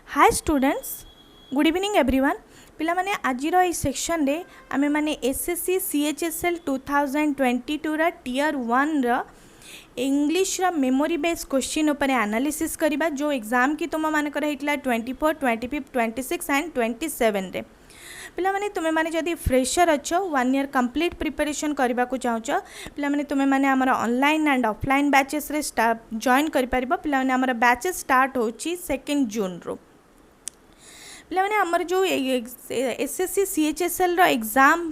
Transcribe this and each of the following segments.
Hi students, good evening everyone. पिला माने आजिर A section रे आमे माने एसएससी सीएचएसएल 2022 रा टियर 1 रा इंग्लिश रा मेमोरी बेस क्वेश्चन ऊपर एनालिसिस करिबा जो एग्जाम की तुम मानकर हेतला 24, 25, 26 एंड 27 रे। पिला माने तुमे माने जदि फ्रेशर अच्छो 1 ईयर कंप्लीट प्रिपरेशन करबा को चाहछो पिला माने तुमे माने हमर ऑनलाइन एंड ऑफलाइन बैचेस रे जॉइन करि परिबो। पिला माने हमर बैचेस स्टार्ट होची 2 जून रो। पिला माने हमर जो एसएससी सीएचएसएल रो एग्जाम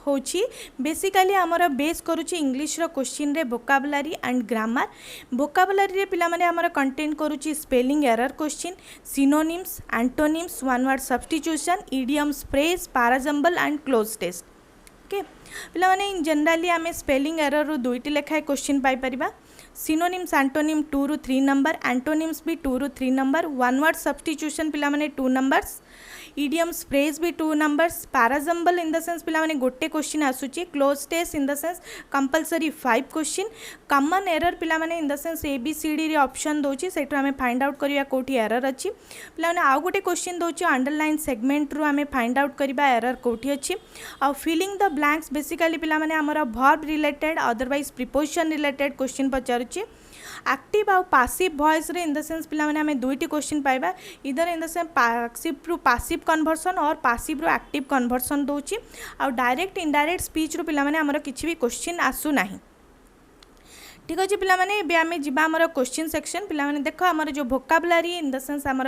होची बेसिकली हमर बेस करूची इंग्लिश रो क्वेश्चन रे वोकाबुलरी एंड ग्रामर। वोकाबुलरी रे पिला माने हमर कंटेंट करूची spelling error question, synonyms, antonyms, one word substitution, idioms, phrase, parajumble and cloze test. Okay पिला माने इन जनरली आमे स्पेलिंग एरर रो दुईटी लेखाय क्वेश्चन पाई परिबा। सिनोनिम्स एंटोनिम 2 ରୁ 3 नंबर, एंटोनिम्स भी 2 ରୁ 3 नंबर, वन वर्ड सब्स्टिट्यूशन पिला माने 2 नंबर्स, इडियम्स फ्रेज भी 2 numbers, parajumble in the sense पिला माने गोटे क्वेश्चन आसुची, cloze test in the sense compulsory 5 question, common error पिला माने इन द सेंस एबीसीडी रे ऑप्शन दोची सेटु हमें फाइंड आउट करिया कोठी एरर अछि। पिला माने आ गोटे क्वेश्चन दोची अंडरलाइन सेगमेंट रू हमें फाइंड आउट करिबा एरर कोठी अछि। आ फिलिंग द ब्लैंक्स बेसिकली पिला माने हमर verb related otherwise preposition related question पचारुची। एक्टिव आउ पासिव वॉइस रे इन द सेंस पिला माने हमें दुईटी क्वेश्चन पाइबा, इधर इन द सेंस पासिव रु पासिव कन्वर्सन और पासिव रु एक्टिव कन्वर्सन दोची। आ डायरेक्ट इनडायरेक्ट स्पीच रु पिला माने हमर किछि भी क्वेश्चन आसु नाही। ठीक अच्छे पिला माने एबे आमे जिबा हमर क्वेश्चन सेक्शन। पिला माने देखो हमर जो वोकाबुलरी इन द सेंस हमर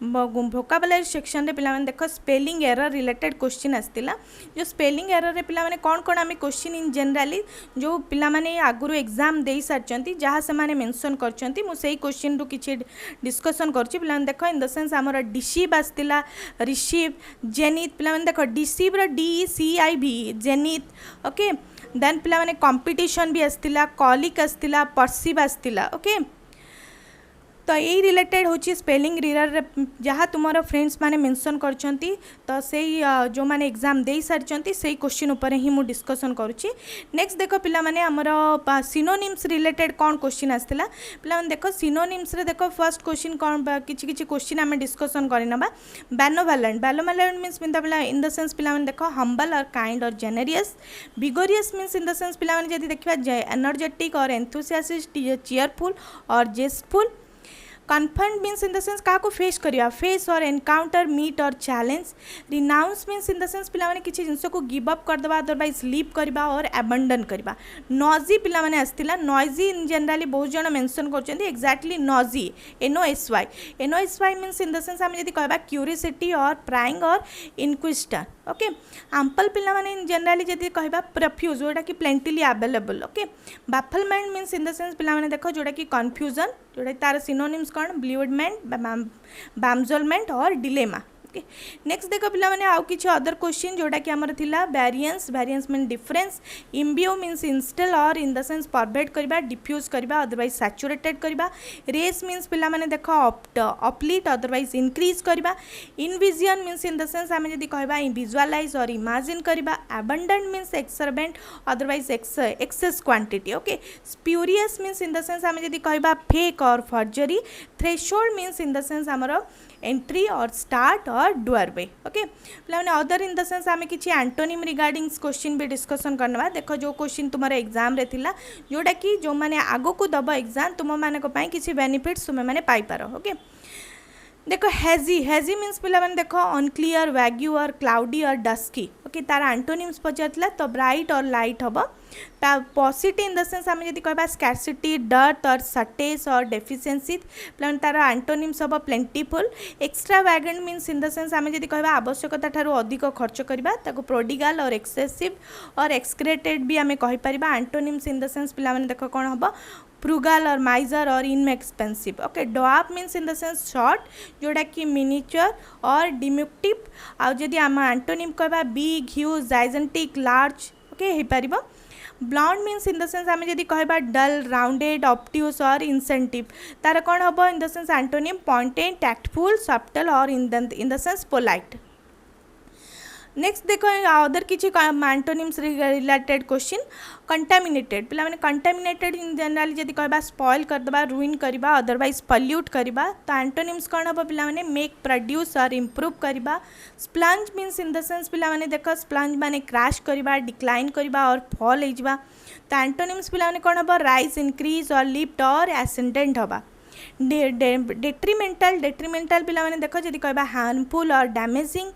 वोकाबुलरी सेक्शन रे पिला माने देखो स्पेलिंग एरर रिलेटेड क्वेश्चन आस्तिला। जो स्पेलिंग एरर रे पिला माने कोन आमे क्वेश्चन इन जनरली जो पिला माने आगुरु एग्जाम देई सारचंती जहा से माने मेंशन करचंती मु सेही क्वेश्चन रु किछि डिस्कशन करछि। पिला माने देखो इन द सेंस हमर डिसीव आस्तिला, रिसीव, जेनिथ। पिला माने देखो डिसीव रा DECIV जेनिथ। ओके देन पिला माने कंपटीशन भी आस्तिला, कॉलिक आस्तिला, परसीव आस्तिला। ओके तो यही रिलेटेड होची स्पेलिंग एरर जहाँ तुमर फ्रेंड्स माने मेंशन करचंती तो सेही जो माने एग्जाम देई सारचंती सेही क्वेश्चन ऊपर ही मु डिस्कशन करूची। नेक्स्ट देखो पिला माने हमर सिनोनिम्स रिलेटेड कौन क्वेश्चन आस्तिला। पिला माने देखो सिनोनिम्स रे देखो फर्स्ट क्वेश्चन कौन किछि किछि क्वेश्चन हमें डिस्कशन करनबा। बेनोवलेंट मींस पिला इन द सेंस पिला माने देखो हम्बल और काइंड और generous. Vigorous means in the sense पिला माने जदी देखबा एनर्जेटिक और एंथुसियास्टिक, चीयरफुल और zestful. Confirm means in the sense क्या फेस करिया, फेस और एनकाउंटर, मीट और challenge. Renounce means in the sense पिला माने किछि जिंस को गिव अप कर देबा अदरवाइज लीव करबा और अबंडन करबा। नॉजी पिला माने आस्तिला, नॉइजी इन जनरली बहुत जण मेंशन करचंती exactly nosy NOSY means in the sense हम यदि कहबा क्यूरियोसिटी और प्राइंग और इनक्विजिटर। ओके आम्पल पिला माने इन जनरली जदि कहबा प्रफ्यूज जोटा कि plentifully available. Okay bafflement means in the sense पिला माने देखो जोटा कि कंफ्यूजन, जोटा तार सिनोनिम्स कौन ब्लीवडमेंट, बामजोलमेंट और डिलेमा। नेक्स्ट देखो पिला माने आउ किछि अदर क्वेश्चन जोटा कि हमर थिला variance mean difference, imbue means install और इन द सेंस परवेट करबा, डिफ्यूज करबा अदरवाइज सैचुरेटेड करबा। रेस मीन्स पिला माने देखो अपलीट अदरवाइज इंक्रीज करबा। Envision means in the sense हम जदी कहबा विजुअलाइज और इमेजिन करबा। Abundant means exorbitant otherwise excess quantity. Okay spurious means in the sense हम जदी कहबा फेक और forgery. Threshold means in the sense हमर एंट्री और स्टार्ट और डोरवे। ओके पिलाने अदर इन द सेंस आमे किछि एंटोनिम रिगार्डिंग क्वेश्चन भी डिस्कशन करनबा। देखो जो क्वेश्चन तुम्हारे एग्जाम रे थिला जोटा कि जो माने आगो को दब एग्जाम तुम माने को पई किछि बेनिफिट्स तुम माने पाई पारो। ओके देखो हेजी मीन्स पिला माने देखो अनक्लियर, वैग्यू और क्लाउडी और डस्की। ओके तार एंटोनिम्स पचारतला तो ब्राइट और लाइट हबो। पॉसिटी इन द सेंस आमे जदी कहबा स्कैरसिटी, डर्ट और सटेस और डेफिशिएंसी प्लान तार एंटोनिम्स हबो plentiful. Extravagant means in the sense आमे जदी कहबा आवश्यकता ठारू अधिक खर्च करबा ताको प्रोडिगल और एक्सेसिव और एक्सक्रेटेड भी आमे कहि परिबा। एंटोनिम्स इन द सेंस पिला माने देखो कोन हबो फ्रुगल और माइजर और inexpensive. Okay dwarf means in the sense short जोटा कि मिनिचर और डिमिक्टिव। आ जदी आम एंटोनिम कहबा big, huge, gigantic, large. Okay हे परिबो। Blunt means in the sense आम जदी कहबा डल, राउंडेड, ऑब्ट्यूज और इंसेंटिव तार कौन हम in the sense antonym pointed, tactful, subtle और in the sense polite. Next देखो अदर किसी एंटोनिम्स रिलेटेड क्वेश्चन कंटामिनेटेड पिला माने कंटामिनेटेड इन जनरल जदि कहबा स्पॉइल करदबा रुइन करबा अदरवाइज पल्यूट करबा तो एंटोनिम्स कौन हम पिला माने मेक प्रोड्यूस और इम्प्रूव करबा स्प्लंज मीन्स इन द सेंस पिला माने देखो स्प्लंज माने क्रैश करबा डिक्लाइन करबा और फॉल हो जाबा तो एंटोनिम्स पिला माने कौन हम राइज इंक्रीज और लिफ्ट और एसेंडेंट हबा डेट्रीमेंटल डेट्रीमेंटल पिला माने देखो जदि कहबा हार्मफुल और डैमेजिंग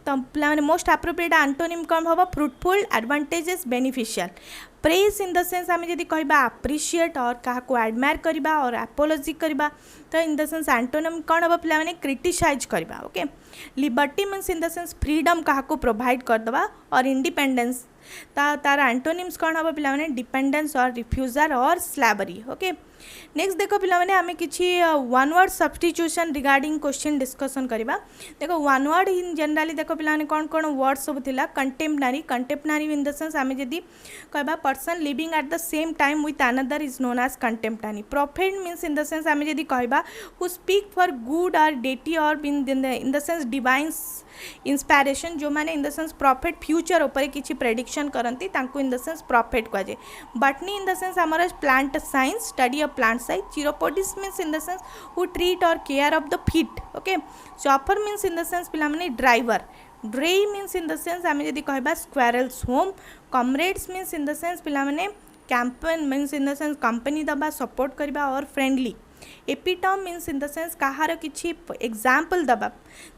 तो पिला माने मोस्ट एप्रोप्रिएट एंटोनिम कौन हम fruitful advantages beneficial praise in the sense आम जदि कहबा अप्रिशिएट और क्या एडमायर करबा और एपोलॉजी करबा तो इन द सेंस एंटोनिम कौन हम पिला माने क्रिटिसाइज करबा okay liberty means in the sense freedom क्या प्रोवाइड करदबा और इंडिपेंडेंस तार एंटोनिम्स कौन हम पिला माने डिपेंडेंस और रिफ्यूजल और स्लैवरी ओके नेक्स्ट देखो पिला माने आमे किछि one word substitution regarding question discussion करबा देखो वन वर्ड इन जनरली देखो पिला माने कौन कौन वर्ड सब थिला contemporary contemporary in the sense आमे जदि कहबा person living at the same time with another is known as contemporary prophet means in the sense आमे जदि कहबा हु स्पीक फॉर गुड और डेटी और in the sense divine inspiration जो माने in the sense prophet future ऊपर किछि prediction करंती तांको इन द सेंस प्रॉफिट कह जाए बटनी इन द सेंस हमर plant science study of plant science chiropodist means in the sense who treat और care of the feet okay chopper means in the sense पिला माने driver drey means in the sense आमे जदि कहबा squirrels home comrades means in the sense पिला माने campaign means in the sense company दबा support करबा और friendly epitome means in the sense कहार किछि एग्जांपल दबा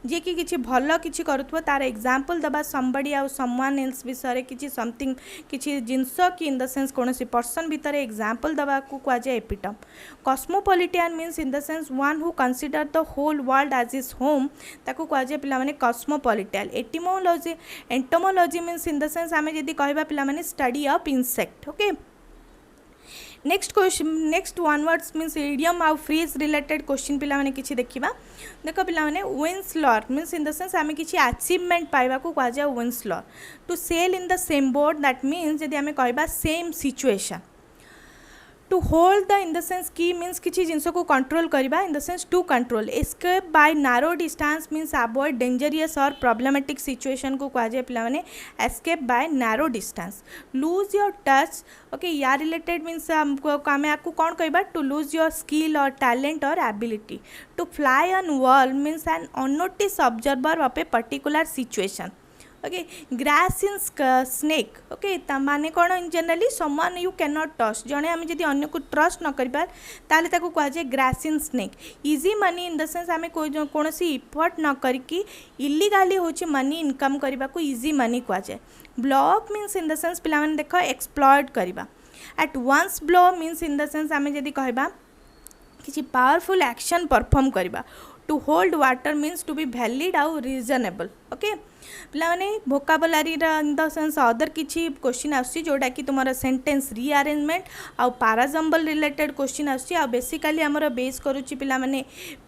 जे कि किछि भलो किछि करूथबो तार एग्जांपल दबा समबडी आ समवन एल्स विषय किछि समथिंग किछि जिंस कि इन द सेंस कोनोसी पर्सन भीतर एग्जांपल दबा को कह जाय epitome cosmopolitan means in the sense one who consider the whole world as his home ताको कह जाय पिला माने cosmopolitan etymology entomology means in the sense आमे जदी कहबा पिला माने study of insect okay next question next one words means idiom आउ फ्रेज रिलेटेड क्वेश्चन पिला माने किछि देखिबा देखो पिला माने wins Laur means in the sense आमे किछि अचीवमेंट पाइबा को कह जाय wins laurel to sail in the same boat that means जदि आमे कहबा same situation to hold the in the sense की मीन्स किसी जिनस को कंट्रोल करबा in the sense to control escape by narrow distance means avoid dangerous और problematic situation को कह जाए पिला माने escape by narrow distance lose your touch okay या रिलेटेड मीन्स आमे आपको कौन कहबा टू लूज योर स्किल और टैलेंट और ability to fly on wall means an unnoticed observer of a particular situation okay grass in snake okay माने कौन in generally someone you can not trust जड़े आम जब अन्य को ट्रस्ट न कर कह जाए grass in snake easy money in the sense आम कौन इफर्ट न करके इलीगाली हूँ मनी इनकम करने को इजी मनी कह जाए blow up means in the sense पिला माने देख एक्सप्लॉयट करबा at once blow means in the sense आम जब कहबा किसी पावरफुल एक्शन परफॉर्म करबा to hold water means to be valid आउ रिजनेबल ओके पिला माने vocabulary in the sense other किछि क्वेश्चन आछि जोटा कि तुमरा सेंटेंस रीअरेंजमेंट आउ पैराजम्बल रिलेटेड क्वेश्चन आछि आ बेसिकली हमर बेस करूछि पिला माने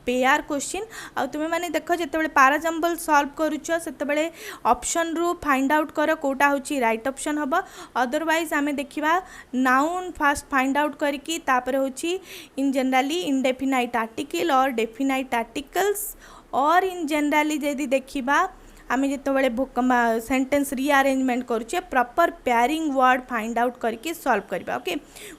पेयर क्वेश्चन आ तुमे माने देखो जेतेबेले पैराजम्बल सॉल्व करूछ सेतेबेले ऑप्शन रु फाइंड आउट कर कोटा होछि राइट ऑप्शन हबो अदरवाइज आमे देखिबा नाउन फास्ट फाइंड आउट करके तापर होछि इन जनरली इंडेफिनाइट आर्टिकल और डेफिनाइट आर्टिकल्स और इन जनरली यदि देखिबा आमे जिते सेंटेंस रीअरेंजमेंट करुचे proper pairing word find out करके सॉल्व करबा ओके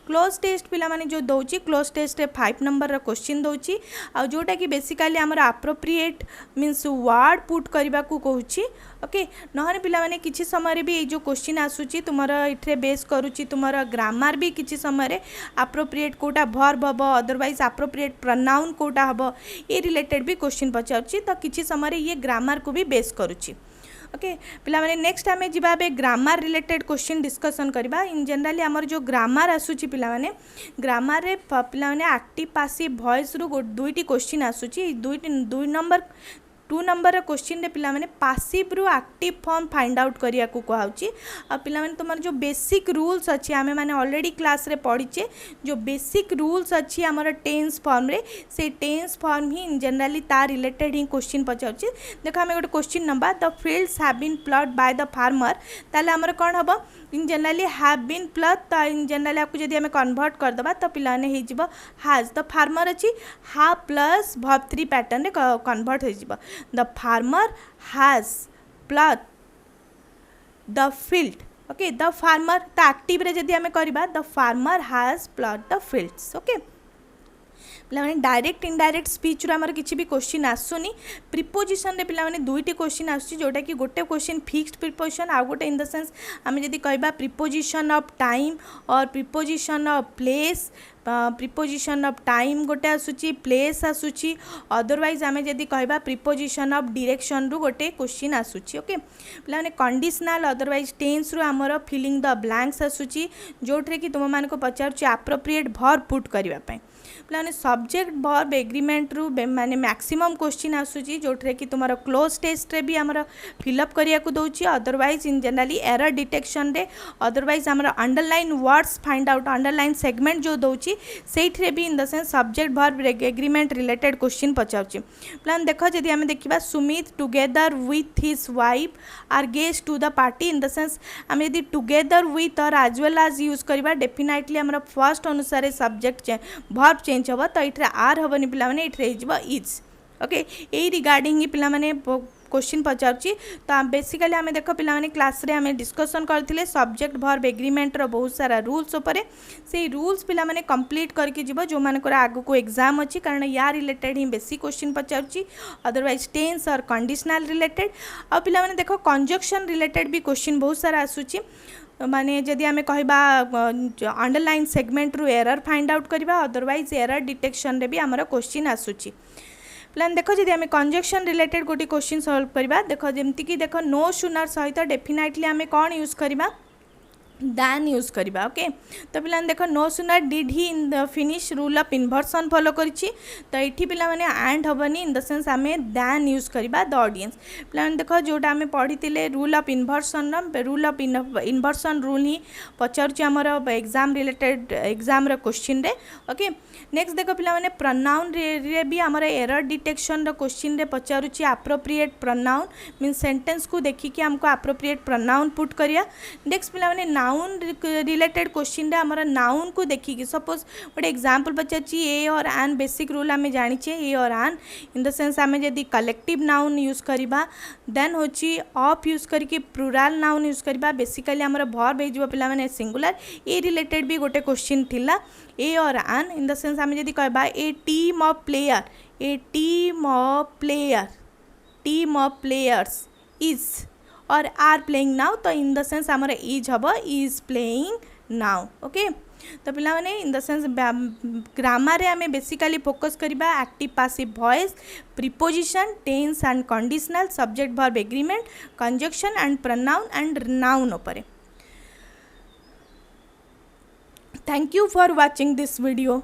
क्लोज टेस्ट पिला माने जो दउची क्लोज टेस्ट 5 नंबर रा क्वेश्चन दउची आ जोटा कि बेसिकली हमर एप्रोप्रिएट मींस वर्ड पुट करबा को कहूची ओके नहने पिला माने किछि समय रे भी ए जो क्वेश्चन आसुची तुमरा इथरे बेस करूची तुमरा ग्रामर भी किछि समय रे एप्रोप्रिएट कोटा वर्ब हबो अदरवाइज एप्रोप्रिएट प्रोनाउन कोटा हबो ए रिलेटेड भी क्वेश्चन पचाउची तो किछि समय रे ये ग्रामर को भी बेस करूची ओके पिला माने नेक्स्ट आमे जिबा बे ग्रामर रिलेटेड क्वेश्चन डिस्कशन करबा इन जनरली हमर जो ग्रामर आसुची पिला माने ग्रामर रे पिला माने एक्टिव पैसिव वॉइस रु दुईटी क्वेश्चन आसुची दुई नंबर 2 नंबर क्वेश्चन रे पिला माने पैसिव रु एक्टिव फॉर्म फाइंड आउट करिया को कहउची आ पिला माने तुमर जो बेसिक रूल्स अछि आमे माने ऑलरेडी क्लास रे पढिचे जो बेसिक रूल्स अछि हमर टेंस फॉर्म रे से टेंस फॉर्म ही इन जनरली तार रिलेटेड ही क्वेश्चन पचाउची देखो हमें गोटे question number the fields have been plot by the farmer ताले हमर कोन हबो in generally have been plot त इन जनरली आपको जदी हमें कन्वर्ट कर दबा त पिला ने हे जिवो हैज द फार्मर अछि हैव प्लस वर्ब 3 पैटर्न रे कन्वर्ट हो जिवो the farmer has plot the field okay the farmer तो एक्टिव रे जदि आमे करबा the farmer has plot the fields okay पे डायरेक्ट इनडायरेक्ट स्पीच रो आमर किसी भी क्वेश्चन आसुनी प्रिपोजिशन रे पे दुईटी क्वेश्चन आसुची जोटा कि गोटे क्वेश्चन फिक्स्ड प्रिपोजिशन आ गोटे इन द सेंस आम जदि कहबा प्रिपोजिशन ऑफ टाइम और preposition of place preposition of time गोटे आसुची प्लेस आसुची अदरवाइज आम जदि कहबा प्रिपोजिशन ऑफ डायरेक्शन रु गोटे क्वेश्चन आसुची ओके पे कंडीशनल अदरवाइज टेंस रु आमर फिलिंग द ब्लैंक्स आसुची जोठरे कि तुम मानको पचारुची एप्रोप्रिएट वर्ब पुट करबा पई पे सब्जेक्ट वर्ब एग्रीमेंट रु माने मैक्सिमम क्वेश्चन आसुची जोठरे कि तुम क्लोज टेस्ट रे भी आमर फिलअप करिया को दउची otherwise in generally error detection रे अदरवाइज आमर underline words find out underline segment जो दउची सेठरे भी in the sense subject verb agreement related question पचाउची प्लान देखो जदि आमे देखिबा Sumit together with his wife are guest to the party in the sense आमे यदि together with or as well as use करबा डेफिनेटली आमर फर्स्ट अनुसार सब्जेक्ट वर्ब चेंज हम तो ये आर हेनी पे ये इज ओके यही रिगार्डिंग ही पे क्वेश्चन पचारुची तो बेसिकली आम देख पे क्लास रे आम डिस्कसन करते सब्जेक्ट वर्ब एग्रीमेंट रो बहुत सारा रूल्स उपरे से रूल्स पे कंप्लीट करके जीव जो मानकर आगु को एग्जाम अच्छी कारण या रिलेटेड ही बेसी क्वेश्चन पचारुची अदरवाइज टेंस और कंडीशनल रिलेटेड आ पे देख कंजक्शन रिलेटेड भी क्वेश्चन बहुत सारा आसूची माने जदि आमे कहबा अंडरलाइन सेगमेंट रु एरर फाइंड आउट करबा अदरवाइज एरर डिटेक्शन रे भी हमर क्वेश्चन आसूची प्लान देखो जदि आमे कंजक्शन रिलेटेड गोटी क्वेश्चन सॉल्व करबा देखो जेमति कि देखो नो सुनर सहित डेफिनेटली आमे कोन यूज करबा दैन यूज करबा ओके तो पे देख no sooner did he in the finish rule of inversion follow करिछि तो ये पे एंड हेनी इन द सेंस आम दैन यूज करबा द ऑडियंस पे देख जोटा आम पढ़ी rule of inversion inversion rule ही पचारुछि आमर एग्जाम रिलेटेड एग्जाम क्वेश्चन रे ओके नेक्स्ट देख पे प्रोनाउन रे भी आमर एरर डिटेक्शन क्वेश्चन रे पचारुछि एप्रोप्रिएट प्रोनाउन मीन सेंटेंस को देखिकी हमको एप्रोप्रिएट प्रोनाउन पुट करिया नेक्स्ट पे नाउन रिलेटेड क्वेश्चन रे हमर नाउन को देखिकी सपोज गोटे एग्जांपल पचारछि ए और आन बेसिक रूल आम जानिछे ए और आन इन द सेंस आम जदि कलेक्टिव नाउन यूज करबा देन होछि ऑफ यूज करके प्लुराल नाउन यूज करबा बेसिकली हमर वर्ब हे जिवो पिला माने सिंगुलर ए रिलेटेड भी गोटे क्वेश्चन थिला ए और आन इन द सेंस आम जदि कहबा a team of players is or are playing now तो इन द सेंस आमर इज हम इज प्लेइंग नाउ ओके तो पिला माने इन द सेंस ग्रामर रे आमे बेसिकली फोकस करबा active passive voice preposition tense and conditional subject verb agreement conjunction and pronoun and noun उपरे thank you for watching this video.